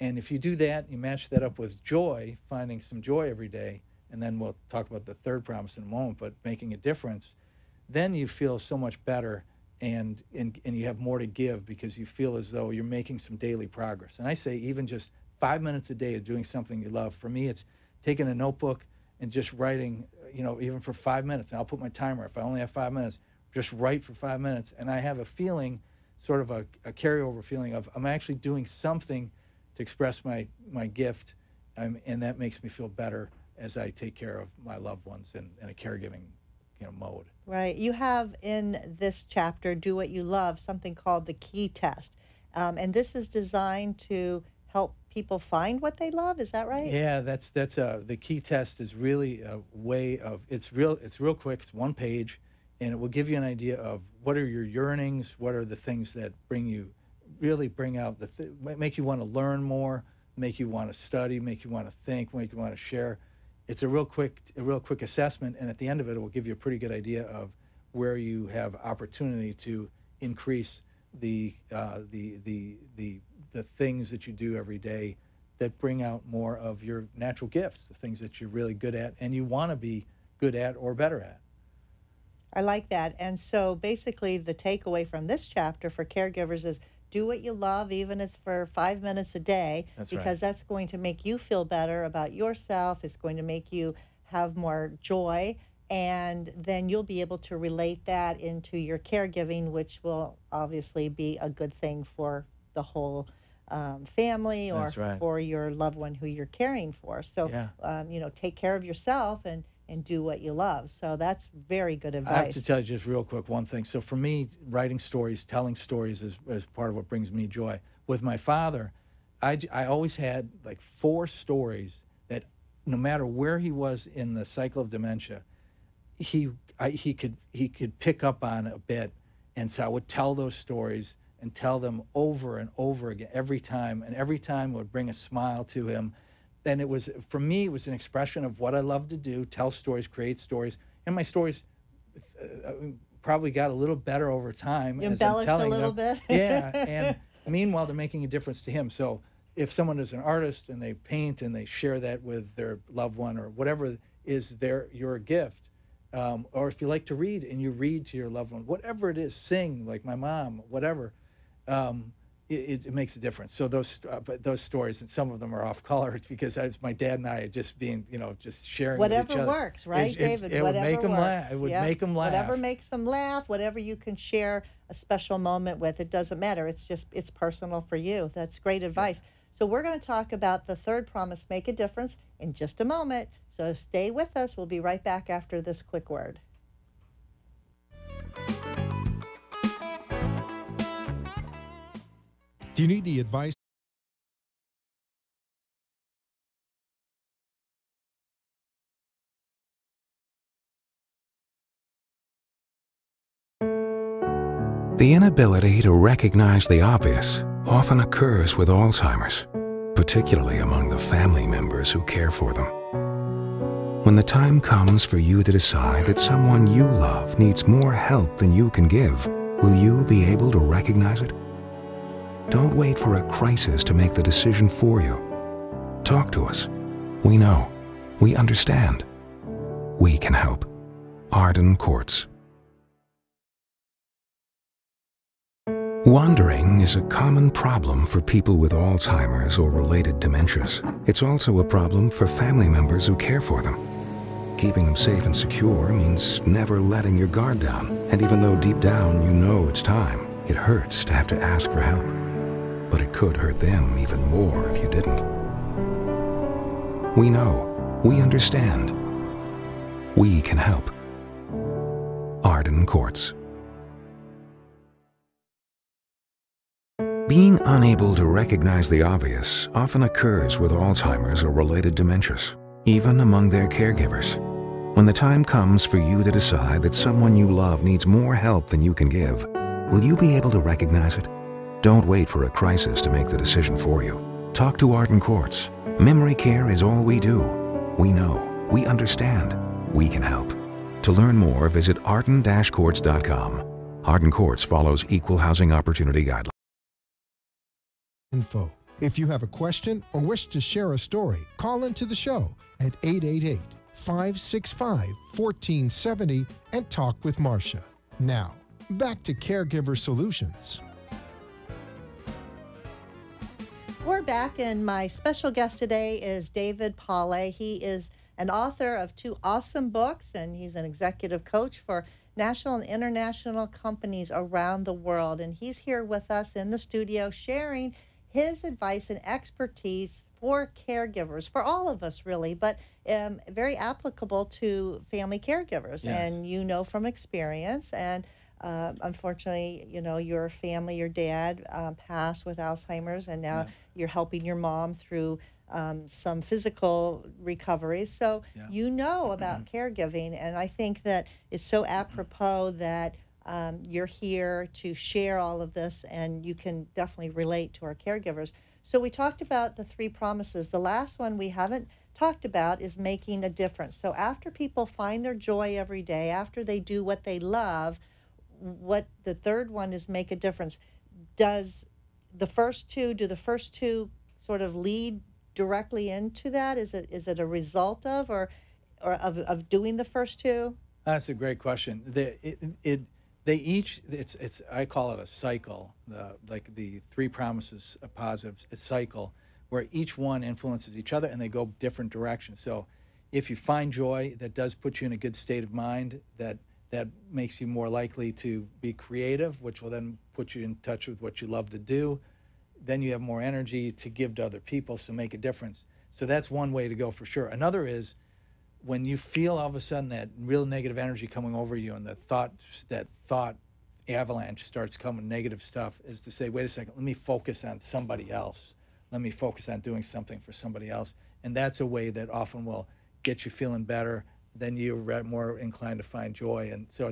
And if you do that, you match that up with joy, finding some joy every day, and then we'll talk about the third promise in a moment, but making a difference, then you feel so much better, and you have more to give because you feel as though you're making some daily progress. And I say even just 5 minutes a day of doing something you love. For me, it's taking a notebook and just writing, even for 5 minutes. And I'll put my timer. If I only have 5 minutes, just write for 5 minutes. And I have a feeling, sort of a carryover feeling of I'm actually doing something to express my gift, and that makes me feel better as I take care of my loved ones in a caregiving mode. Right. You have in this chapter, Do What You Love, something called the Key Test. And this is designed to help people find what they love. Is that right? Yeah, that's the Key Test is really a way of, it's real quick. It's 1 page, and it will give you an idea of what are your yearnings, what are the things that bring out make you want to learn more, make you want to study, make you want to think, make you want to share. It's a real quick assessment, and at the end of it, it will give you a pretty good idea of where you have opportunity to increase the things that you do every day that bring out more of your natural gifts, the things that you're really good at and you want to be good at or better at. I like that. And so basically the takeaway from this chapter for caregivers is do what you love, even if it's for 5 minutes a day, because that's going to make you feel better about yourself. It's going to make you have more joy, and then you'll be able to relate that into your caregiving, which will obviously be a good thing for the whole family or for your loved one who you're caring for. So, take care of yourself and do what you love. So that's very good advice. I have to tell you just real quick one thing. So for me, writing stories, telling stories is part of what brings me joy. With my father, I always had like 4 stories that no matter where he was in the cycle of dementia, he could pick up on a bit. And so I would tell those stories and tell them over and over again every time. And every time it would bring a smile to him. And it was, for me, it was an expression of what I love to do, tell stories, create stories. And my stories probably got a little better over time. You embellished a little bit. Yeah, and meanwhile, they're making a difference to him. So if someone is an artist and they paint and they share that with their loved one or whatever is your gift, or if you like to read and you read to your loved one, whatever it is, sing like my mom, whatever, it makes a difference. So those stories, and some of them are off color, it's because it's my dad and I just being, just sharing whatever with each other. Works, right, David? It would make them laugh. It would make them laugh. Whatever makes them laugh, whatever you can share a special moment with, it doesn't matter. It's personal for you. That's great advice. So we're going to talk about the third promise, make a difference, in just a moment. So stay with us. We'll be right back after this quick word. Do you need the advice? The inability to recognize the obvious often occurs with Alzheimer's, particularly among the family members who care for them. When the time comes for you to decide that someone you love needs more help than you can give, will you be able to recognize it? Don't wait for a crisis to make the decision for you. Talk to us. We know. We understand. We can help. Arden Courts. Wandering is a common problem for people with Alzheimer's or related dementias. It's also a problem for family members who care for them. Keeping them safe and secure means never letting your guard down. And even though deep down you know it's time, it hurts to have to ask for help. But it could hurt them even more if you didn't. We know. We understand. We can help. Arden Courts. Being unable to recognize the obvious often occurs with Alzheimer's or related dementias, even among their caregivers. When the time comes for you to decide that someone you love needs more help than you can give, will you be able to recognize it? Don't wait for a crisis to make the decision for you. Talk to Arden Courts. Memory care is all we do. We know. We understand. We can help. To learn more, visit arden-courts.com. Arden Courts follows equal housing opportunity guidelines. Info. If you have a question or wish to share a story, call into the show at 888-565-1470 and talk with Marcia. Now, back to Caregiver Solutions. We're back, and my special guest today is David Paulet. He is an author of 2 awesome books, and he's an executive coach for national and international companies around the world. And he's here with us in the studio sharing his advice and expertise for caregivers, for all of us really, but very applicable to family caregivers. Yes. And you know from experience, and unfortunately, you know, your family, your dad passed with Alzheimer's, and now you're helping your mom through some physical recovery. So you know about caregiving, and I think that it's so apropos that you're here to share all of this, and you can definitely relate to our caregivers. So we talked about the 3 promises. The last one we haven't talked about is making a difference. So after people find their joy every day, after they do what they love, what the third one is make a difference. Do the first two sort of lead directly into that? Is it a result of or of doing the first 2? That's a great question. They each, I call it a cycle, like the 3 promises of positives, a cycle where each one influences each other and they go different directions. So if you find joy, that does put you in a good state of mind, that makes you more likely to be creative, which will then put you in touch with what you love to do. Then you have more energy to give to other people, so make a difference. So that's one way to go for sure. Another is when you feel all of a sudden that real negative energy coming over you and that thought avalanche starts coming, negative stuff, is to say, wait a second, let me focus on somebody else. Let me focus on doing something for somebody else. And that's a way that often will get you feeling better. Then you're more inclined to find joy. And so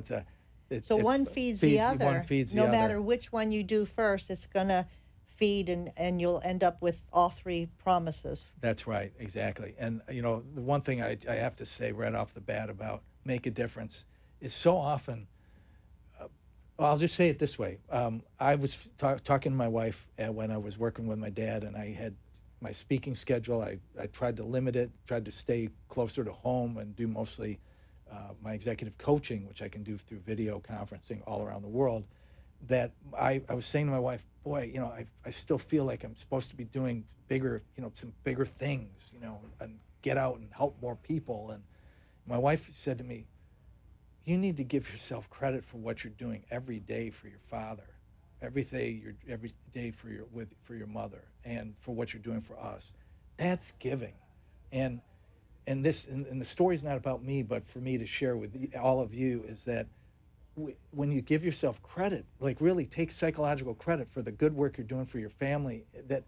one feeds the other. One feeds the other. No matter which one you do first, it's going to feed, and you'll end up with all 3 promises. That's right, exactly. And, you know, the one thing I have to say right off the bat about make a difference is so often, I'll just say it this way. I was talking to my wife when I was working with my dad, and I had my speaking schedule. I tried to limit it, tried to stay closer to home and do mostly my executive coaching, which I can do through video conferencing all around the world. That I was saying to my wife, boy, you know, I still feel like I'm supposed to be doing bigger, you know, some bigger things, you know, and get out and help more people. And my wife said to me, you need to give yourself credit for what you're doing every day for your father, every day for your mother, and for what you're doing for us. That's giving. And the story's not about me, but for me to share with all of you is that when you give yourself credit, like really take psychological credit for the good work you're doing for your family, that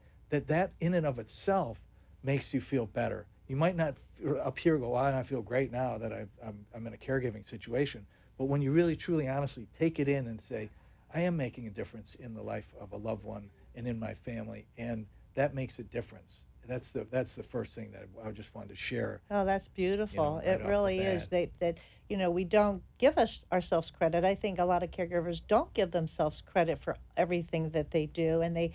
in and of itself makes you feel better. You might not up here go, well, I feel great now that I'm in a caregiving situation. But when you really, truly, honestly take it in and say, I am making a difference in the life of a loved one and in my family, and that makes a difference. That's the first thing that I just wanted to share. Oh, that's beautiful. You know, it really is that you know, we don't give ourselves credit. I think a lot of caregivers don't give themselves credit for everything that they do, and they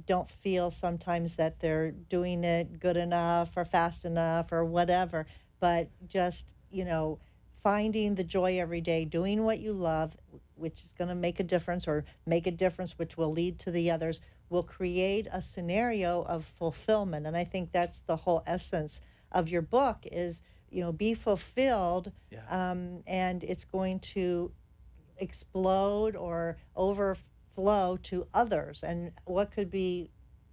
don't feel sometimes that they're doing it good enough or fast enough or whatever. But just, you know, finding the joy every day, doing what you love, which is going to make a difference, or make a difference which will lead to the others, will create a scenario of fulfillment. And I think that's the whole essence of your book is, you know, be fulfilled, and it's going to explode or overflow to others. And what could be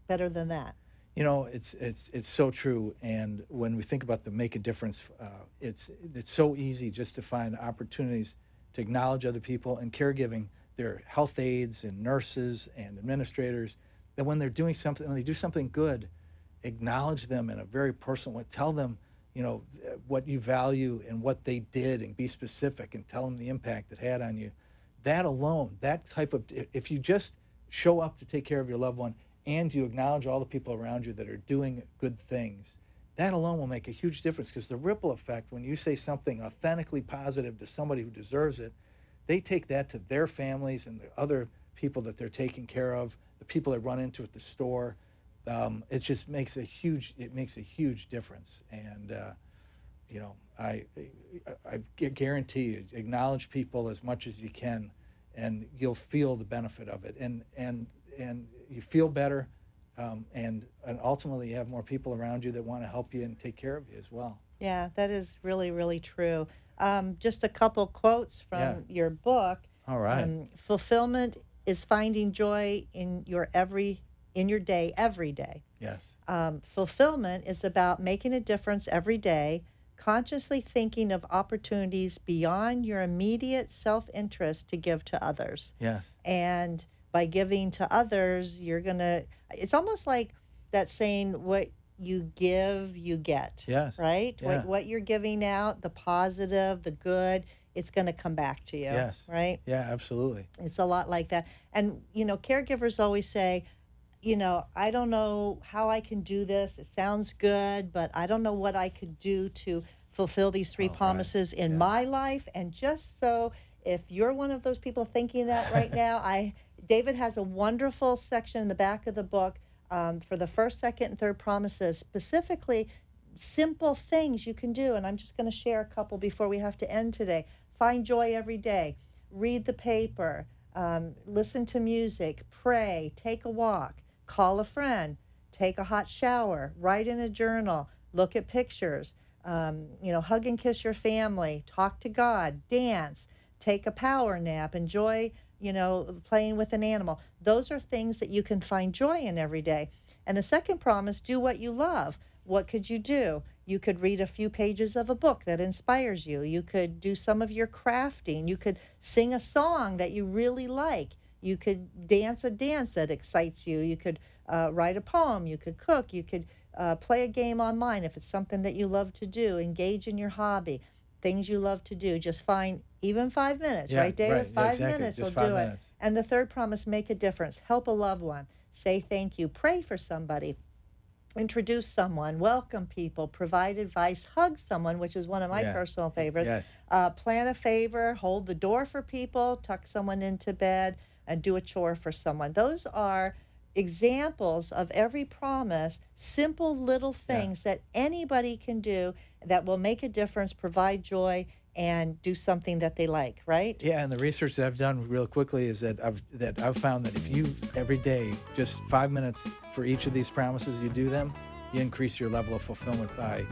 better than that? You know, it's so true. And when we think about the make a difference, it's so easy just to find opportunities to acknowledge other people. And caregiving, there are health aides and nurses and administrators that when they're doing something, when they do something good, acknowledge them in a very personal way. Tell them, you know, what you value and what they did, and be specific and tell them the impact it had on you. That alone, that type of, if you just show up to take care of your loved one and you acknowledge all the people around you that are doing good things, that alone will make a huge difference, because the ripple effect, when you say something authentically positive to somebody who deserves it, they take that to their families and the other people that they're taking care of, the people they run into at the store. It just makes a huge difference. And you know, I guarantee you, acknowledge people as much as you can, and you'll feel the benefit of it. And you feel better, and ultimately you have more people around you that want to help you and take care of you as well. Yeah, that is really, really true. Just a couple quotes from your book. All right. Fulfillment is finding joy in your day, every day. Yes. Fulfillment is about making a difference every day, consciously thinking of opportunities beyond your immediate self-interest to give to others. Yes. And by giving to others, it's almost like that saying, what you give, you get. Yes. Right? Yeah. What you're giving out, the positive, the good, it's going to come back to you. Yes. Right? Yeah, absolutely. It's a lot like that. And, caregivers always say, I don't know how I can do this. It sounds good, but I don't know what I could do to fulfill these three promises in my life. And just so, if you're one of those people thinking that right now, David has a wonderful section in the back of the book for the first, second, and third promises, specifically simple things you can do. And I'm just going to share a couple before we have to end today. Find joy every day. Read the paper. Listen to music. Pray. Take a walk. Call a friend, take a hot shower, write in a journal, look at pictures, hug and kiss your family, talk to God, dance, take a power nap, enjoy, playing with an animal. Those are things that you can find joy in every day. And the second promise, do what you love. What could you do? You could read a few pages of a book that inspires you. You could do some of your crafting. You could sing a song that you really like. You could dance a dance that excites you. You could write a poem. You could cook. You could play a game online if it's something that you love to do. Engage in your hobby, things you love to do. Just find even 5 minutes, right, David? Right. 5 exactly. minutes Just will 5 do minutes. it. And the third promise, make a difference. Help a loved one. Say thank you. Pray for somebody. Introduce someone, welcome people, provide advice, hug someone, which is one of my personal favorites. Yes. Plan a favor, hold the door for people, tuck someone into bed, and do a chore for someone. Those are examples of every promise, simple little things that anybody can do that will make a difference, provide joy, and do something that they like, right? Yeah, and the research that I've done real quickly is that I've found that if you every day just 5 minutes for each of these promises, you do them, you increase your level of fulfillment by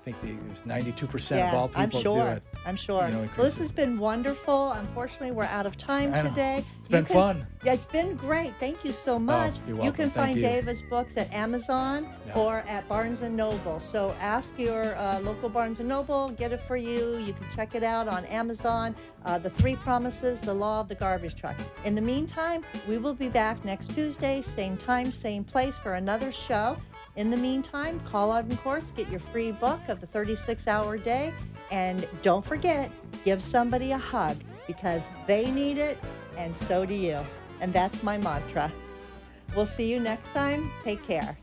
I think it was 92% of all people do it. I'm sure. Well, this has been wonderful. Unfortunately, we're out of time today. It's been fun. Yeah, it's been great. Thank you so much. You're welcome. You can Thank find you. David's books at Amazon or at Barnes & Noble. So ask your local Barnes & Noble, get it for you. You can check it out on Amazon. The Three Promises, The Law of the Garbage Truck. In the meantime, we will be back next Tuesday, same time, same place for another show. In the meantime, call Arden Courts, get your free book of the 36-hour day, and don't forget, give somebody a hug because they need it and so do you. And that's my mantra. We'll see you next time. Take care.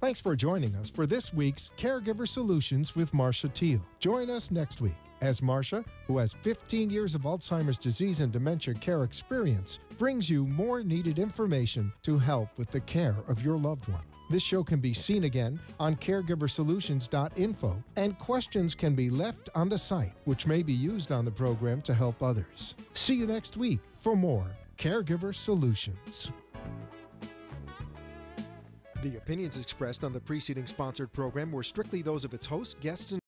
Thanks for joining us for this week's Caregiver Solutions with Marcia Teal. Join us next week as Marcia, who has 15 years of Alzheimer's disease and dementia care experience, brings you more needed information to help with the care of your loved one. This show can be seen again on caregiversolutions.info, and questions can be left on the site, which may be used on the program to help others. See you next week for more Caregiver Solutions. The opinions expressed on the preceding sponsored program were strictly those of its hosts, guests, and